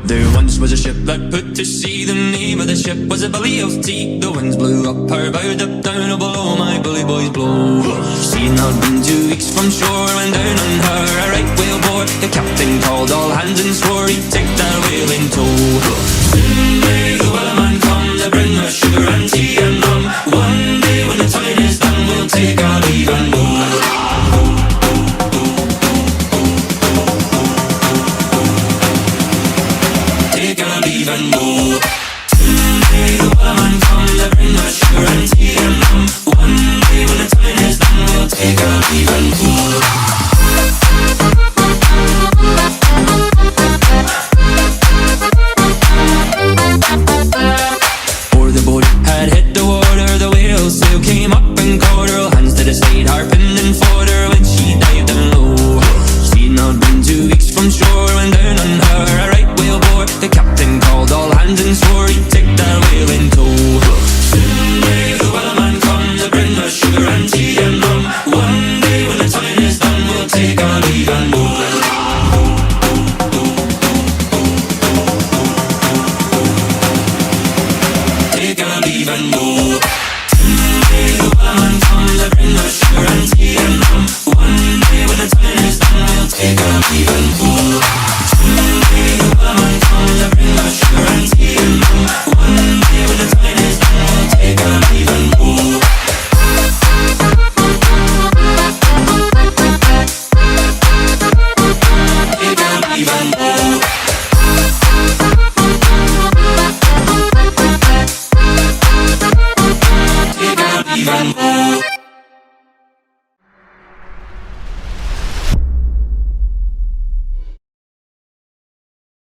There once was a ship that put to sea. The name of the ship was a Billy of Tea. The winds blew up her bow, up down, oh below my bully boys blow. She had not been 2 weeks from shore when down on her a right whale bore. The captain called all hands and swore he'd take that whale in tow. Soon may the wellerman come to bring us sugar and tea and rum. One day when the time is done, we'll take our leave and go. Take our leave and go.